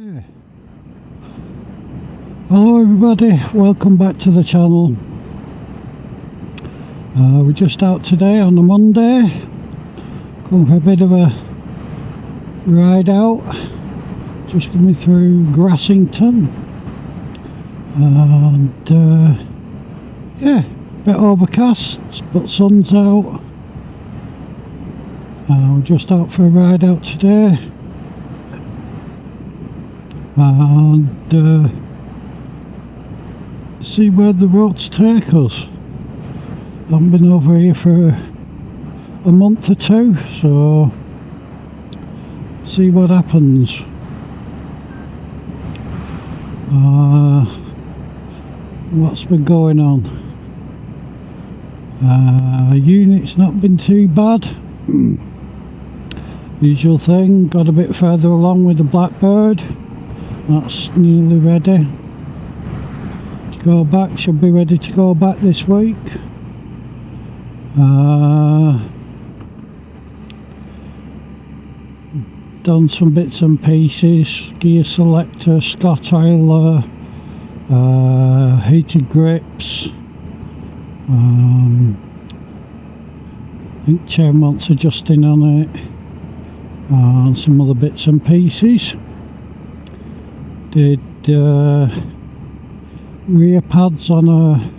Hey. Hello everybody, welcome back to the channel. We're just out today on a Monday, going for a bit of a ride out, just coming through Grassington, and yeah, bit overcast but sun's out. We're just out for a ride out today, and see where the roads take us. I haven't been over here for a month or two, so see what happens. What's been going on? Unit's not been too bad. Usual thing, got a bit further along with the Blackbird. That's nearly ready to go back, should be ready to go back this week. Done some bits and pieces, gear selector, Scott oiler, heated grips, I think chain mounts adjusting on it, and some other bits and pieces. Did rear pads on a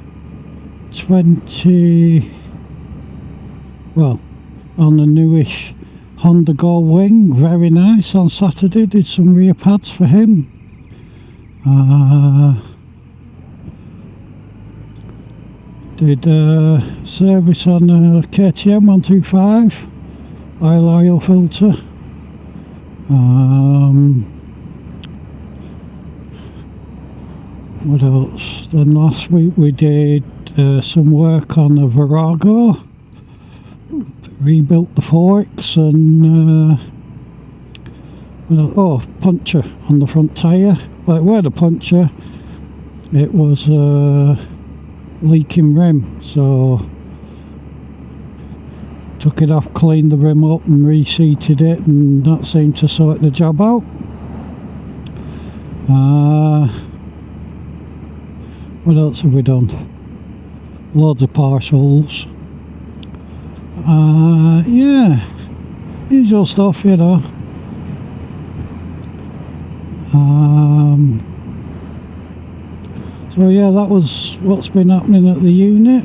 20, well, on a newish Honda Gold Wing, very nice. On Saturday did some rear pads for him. Did service on a KTM 125 oil filter. What else? Then last week we did some work on a Virago, rebuilt the forks, and puncture on the front tyre. Like where the puncture, it was leaking rim, so took it off, cleaned the rim up and reseated it, and that seemed to sort the job out. What else have we done? Loads of parcels. Yeah, usual stuff, you know. So yeah, that was what's been happening at the unit.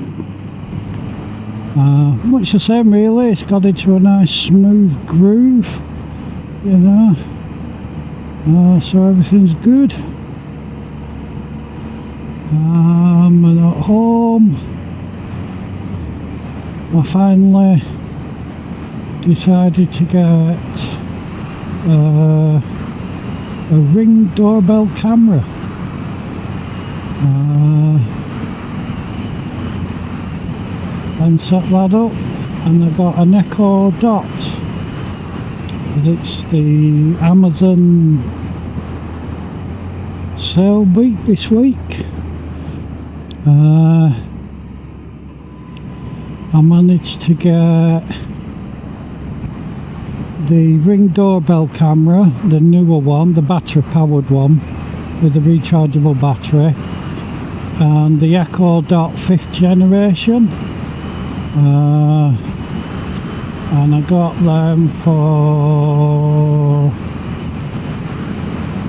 Much the same really, it's got into a nice smooth groove, you know. So everything's good. And at home, I finally decided to get a Ring doorbell camera. And set that up, and I got an Echo Dot, because it's the Amazon sale week this week. I managed to get the Ring doorbell camera, the newer one, the battery powered one with a rechargeable battery, and the Echo Dot 5th generation, and I got them for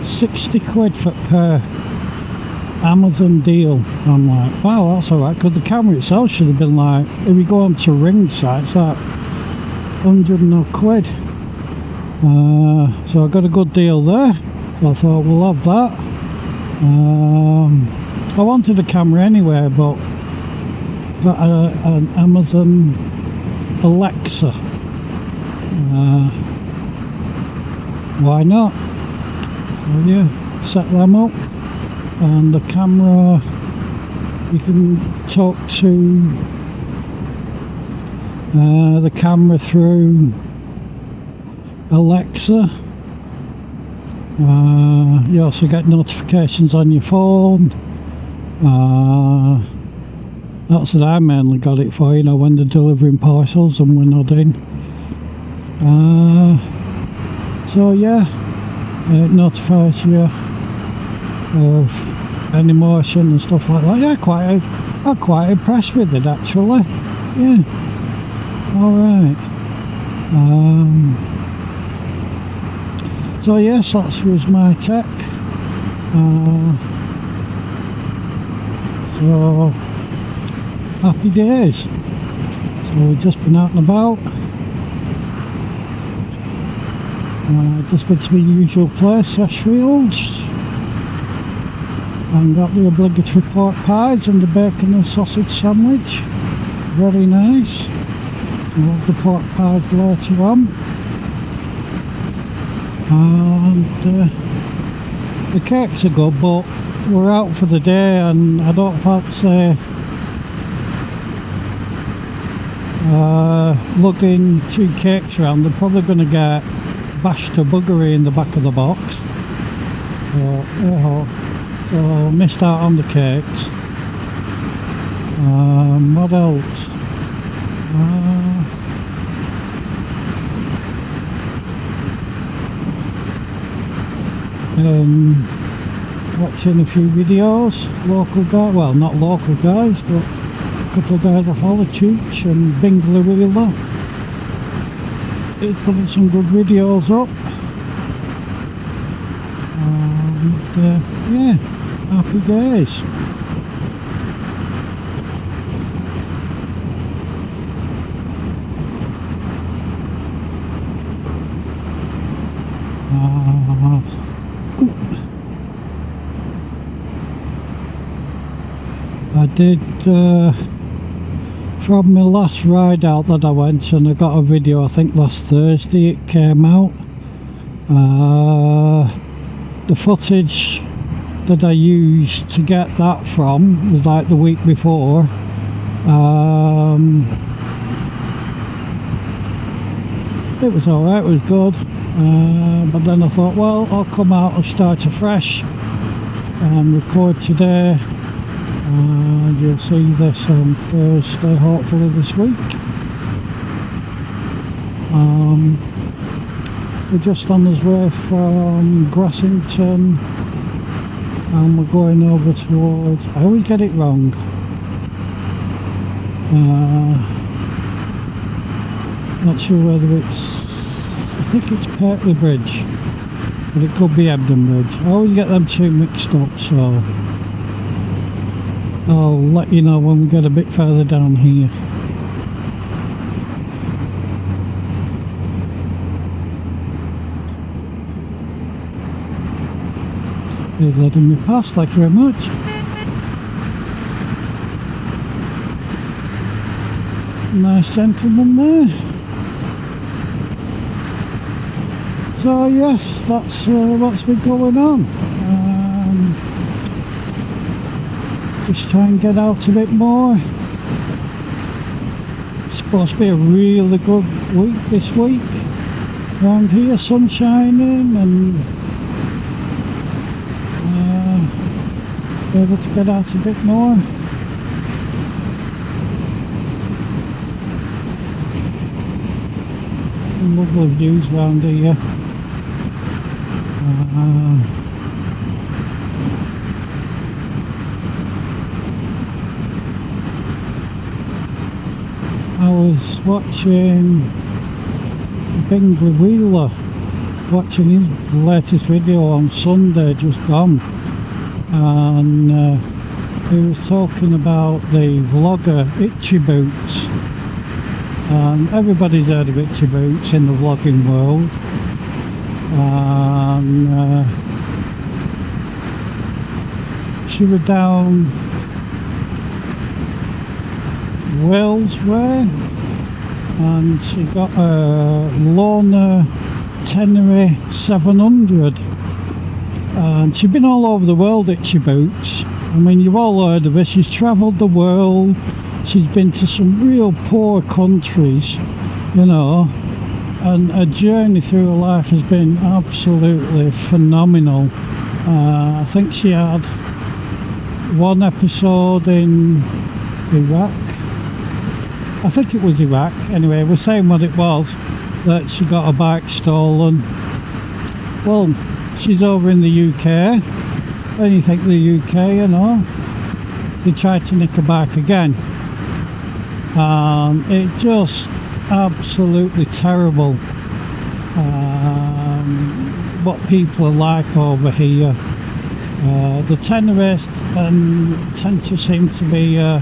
60 quid per Amazon deal. I'm like, wow, that's alright, because the camera itself should have been like, if you go on to Ring sites, like 100 and odd quid. So I got a good deal there. So I thought we'll have that. I wanted a camera anyway, but got an Amazon Alexa. Why not? So yeah, set them up. And the camera, you can talk to the camera through Alexa. You also get notifications on your phone. That's what I mainly got it for, you know, when they're delivering parcels and we're not in. So yeah, it notifies you of any motion and stuff like that. Yeah, I'm quite impressed with it actually. Yeah. Alright. So yes, that was my tech. So happy days. So we've just been out and about. Just been to my usual place, Threshfield, and got the obligatory pork pies and the bacon and sausage sandwich. Very nice. We'll have the pork pies later on. And the cakes are good, but we're out for the day and I don't fancy lugging 2 cakes around. They're probably going to get bashed to buggery in the back of the box. So missed out on the cakes. What else? Watching a few videos, local guys, well not local guys, but a couple of guys I follow, Chooch and Bingley Wheeler. He's putting some good videos up. And yeah, happy days. I did from my last ride out that I went, and I got a video I think last Thursday it came out. The footage that I used to get that from was like the week before. It was alright, it was good, but then I thought, well, I'll come out and start afresh and record today. And you'll see this on Thursday, hopefully this week. We're just on our way from Grassington and we're going over towards, I always get it wrong, not sure whether it's, I think it's Patley Bridge, but it could be Ebden Bridge. I always get them two mixed up, so I'll let you know when we get a bit further down here. They're letting me pass, thank you very much. Nice gentleman there. So yes, that's what's been going on. Just try and get out a bit more. It's supposed to be a really good week this week around here, sun shining, and be able to get out a bit more. Lovely views around here. I was watching Bingley Wheeler, watching his latest video on Sunday, just gone, and he was talking about the vlogger Itchy Boots, and everybody's heard of Itchy Boots in the vlogging world, and she was down Wales way, and she got a Lorna Tenere 700, and she's been all over the world, Itchy Boots. I mean, you've all heard of her. She's travelled the world, she's been to some real poor countries, you know, and her journey through her life has been absolutely phenomenal. I think she had one episode in Iraq, I think it was Iraq, anyway, we're saying what it was, that she got a bike stolen. Well, she's over in the UK. And you think the UK, you know, they tried to nick her bike again. It just absolutely terrible what people are like over here. The tenorists tend to seem to be a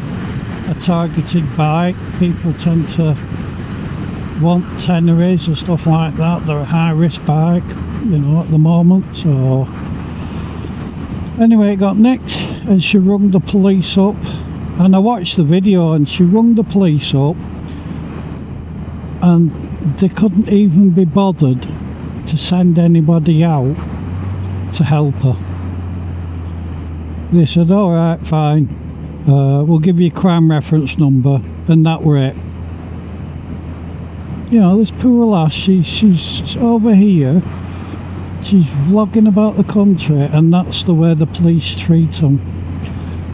targeted bike. People tend to want tenories and stuff like that. They're a high risk bike, you know, at the moment. So anyway, it got nicked and she rung the police up, and I watched the video and she rung the police up and they couldn't even be bothered to send anybody out to help her. They said, alright, fine, we'll give you a crime reference number, and that were it. You know, this poor lass, she's over here, she's vlogging about the country, and that's the way the police treat them.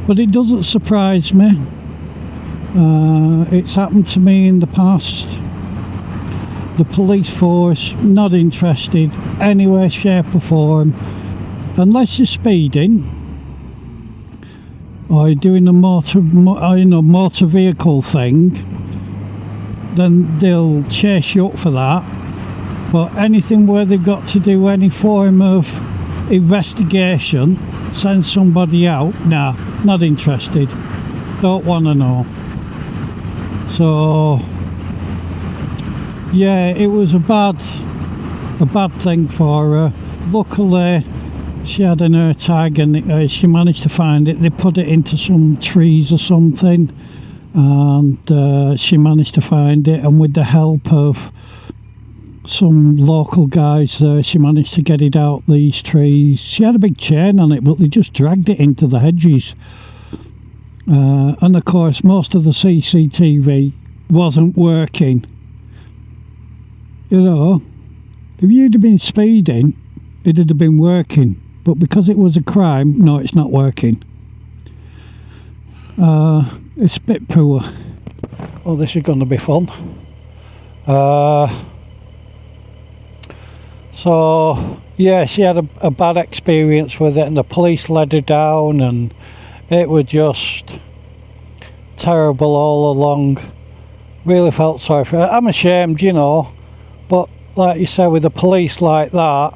But it doesn't surprise me. It's happened to me in the past. The police force, not interested, any way, shape or form, unless you're speeding or you're doing a motor vehicle thing, then they'll chase you up for that. But anything where they've got to do any form of investigation, send somebody out, nah, not interested, don't want to know. So yeah, it was a bad thing for her. Luckily she had an air tag and she managed to find it. They put it into some trees or something, and she managed to find it, and with the help of some local guys there, she managed to get it out these trees. She had a big chain on it, but they just dragged it into the hedges, and of course most of the CCTV wasn't working. You know, if you'd have been speeding, it'd have been working, but because it was a crime, no, it's not working. It's a bit poor. Oh, this is going to be fun. So yeah, she had a bad experience with it, and the police led her down, and it was just terrible all along. Really felt sorry for her. I'm ashamed, you know, but like you say, with the police like that,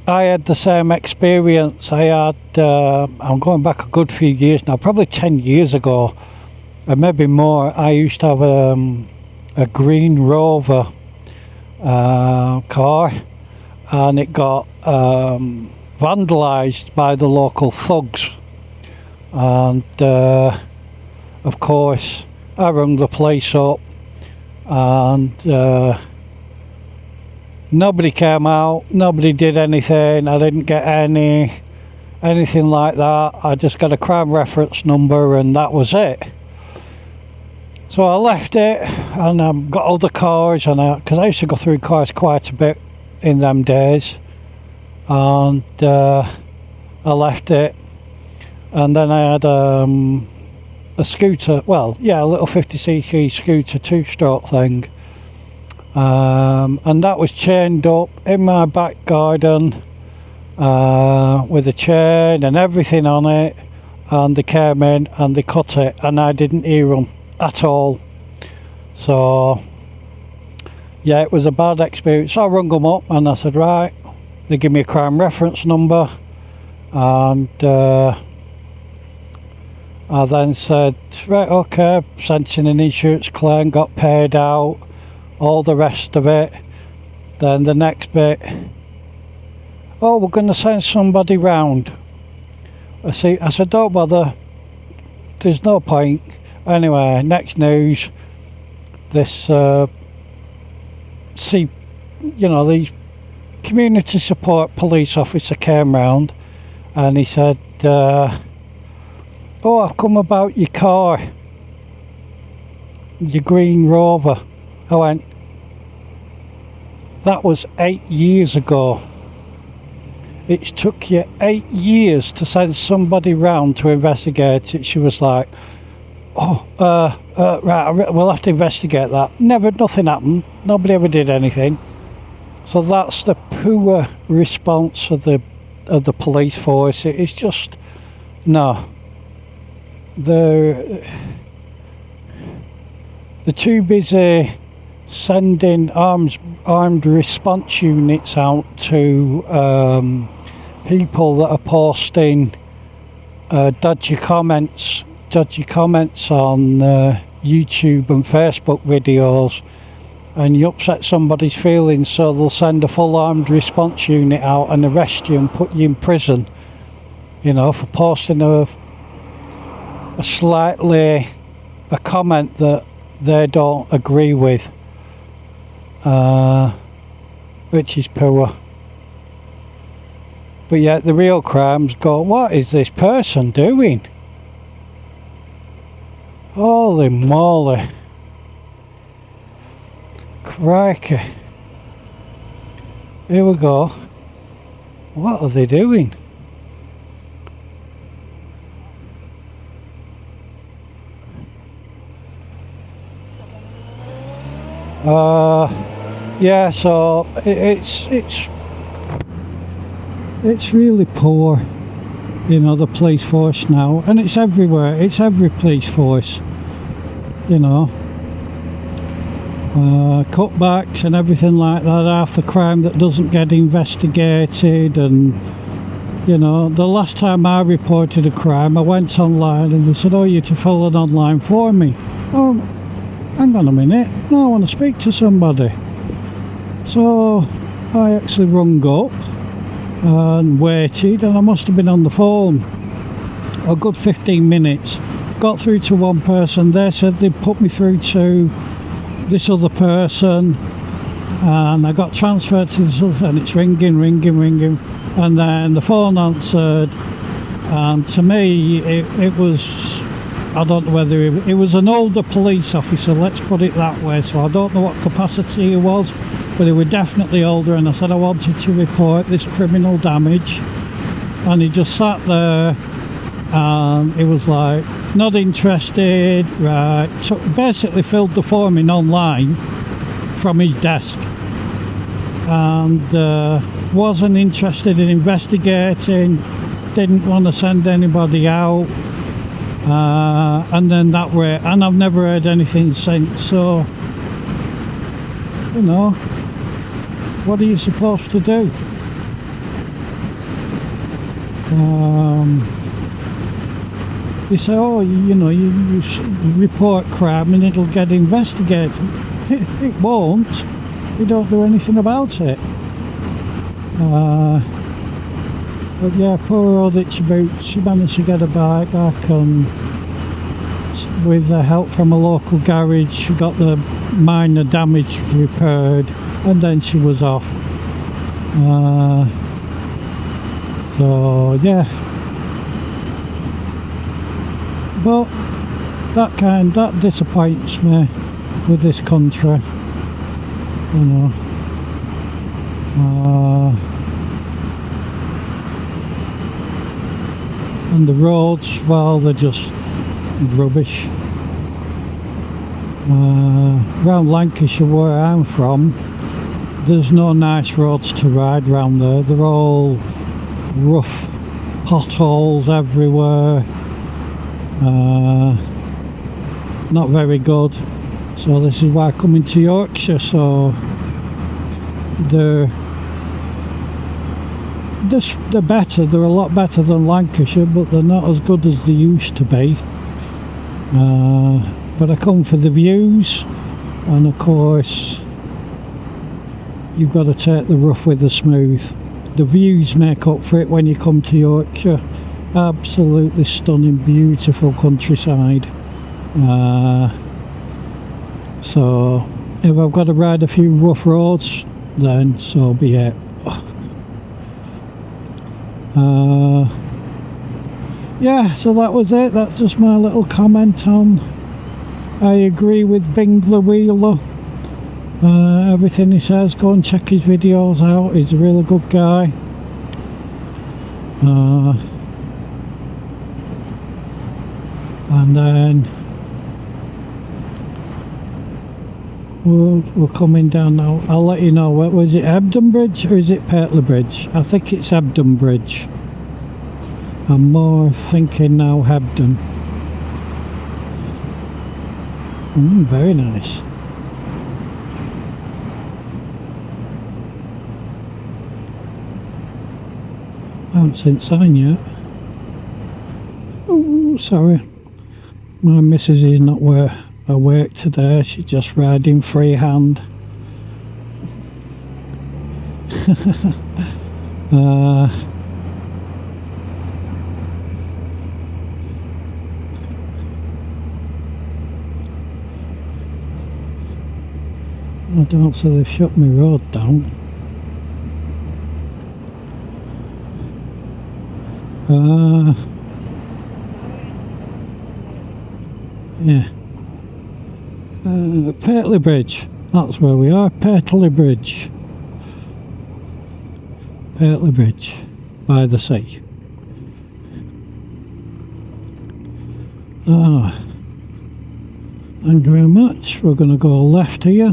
I had the same experience. I had, I'm going back a good few years now, probably 10 years ago, and maybe more. I used to have a green Rover car, and it got vandalised by the local thugs, and of course I rang the police up, and nobody came out, nobody did anything. I didn't get anything like that. I just got a crime reference number, and that was it. So I left it, and got other cars, and because I used to go through cars quite a bit in them days, and I left it, and then I had a scooter, well, yeah, a little 50cc scooter, two-stroke thing, and that was chained up in my back garden with a chain and everything on it, and they came in and they cut it, and I didn't hear them at all. So yeah, it was a bad experience. So I rung them up and I said, right, they give me a crime reference number, and I then said, right, okay, sent in an insurance claim, got paid out, all the rest of it. Then the next bit, oh, we're going to send somebody round. I said, don't bother, there's no point. Anyway, next news, this these community support police officer came round, and he said, oh, I've come about your car, your green Rover. I went, that was 8 years ago. It took you 8 years to send somebody round to investigate it. She was like, oh, right, we'll have to investigate that. Nothing happened. Nobody ever did anything. So that's the poor response of the police force. It's just no. They're too busy sending armed response units out to people that are posting dodgy comments on YouTube and Facebook videos, and you upset somebody's feelings, so they'll send a full armed response unit out and arrest you and put you in prison, you know, for posting a comment that they don't agree with, which is poor. But yet the real crimes go, what is this person doing? Holy moly. Crikey. Here we go. What are they doing? Yeah, so it's really poor, you know, the police force now, and it's everywhere. It's every police force, you know. Cutbacks and everything like that, half the crime that doesn't get investigated. And you know, the last time I reported a crime, I went online and they said, oh, you to fill an online form me. Oh, hang on a minute, no, I want to speak to somebody. So I actually rung up and waited, and I must have been on the phone a good 15 minutes. Got through to one person. They said they'd put me through to this other person, and I got transferred to this other, and it's ringing, and then the phone answered, and to me it was, I don't know whether it was an older police officer, let's put it that way, so I don't know what capacity he was, but he was definitely older. And I said I wanted to report this criminal damage, and he just sat there and he was like, not interested, right? So basically filled the form in online from his desk, and wasn't interested in investigating, didn't want to send anybody out, and then that way, and I've never heard anything since. So, you know, what are you supposed to do? You say, oh, you know, you report crime and it'll get investigated. It won't. You don't do anything about it. But yeah, poor old Itchy Boots, she managed to get a bike back, and with the help from a local garage, she got the minor damage repaired, and then she was off. So yeah. But that disappoints me with this country, you know. And the roads, well, they're just rubbish. Around Lancashire, where I'm from, there's no nice roads to ride round there. They're all rough, potholes everywhere. Not very good. So this is why I come into Yorkshire. So they're better. They're a lot better than Lancashire, but they're not as good as they used to be. But I come for the views, and of course you've got to take the rough with the smooth. The views make up for it when you come to Yorkshire. Absolutely stunning, beautiful countryside. So if I've got to ride a few rough roads, then so be it. Yeah, so that was it. That's just my little comment on, I agree with Bingler Wheeler. Everything he says, go and check his videos out. He's a really good guy. And then we're coming down now. I'll let you know. What was it, Hebden Bridge or is it Patley Bridge? I think it's Hebden Bridge. I'm more thinking now Hebden. Very nice. I haven't seen sign yet. Oh, sorry. My missus is not where I work today. She's just riding freehand. I don't see they've shut my road down. Yeah. Patley Bridge. That's where we are. Patley Bridge. Patley Bridge. By the sea. Thank you very much. We're going to go left here.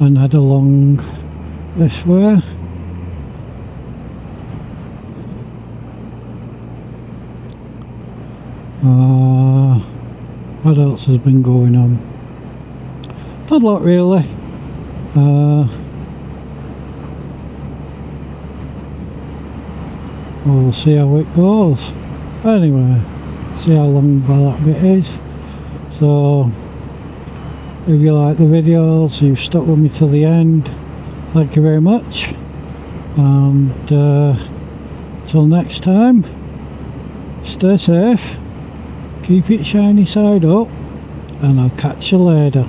And head along this way. What else has been going on? Not a lot really. We'll see how it goes. Anyway, see how long that bit is. So if you like the videos, you've stuck with me to the end, thank you very much, and till next time, stay safe, keep it shiny side up, and I'll catch you later.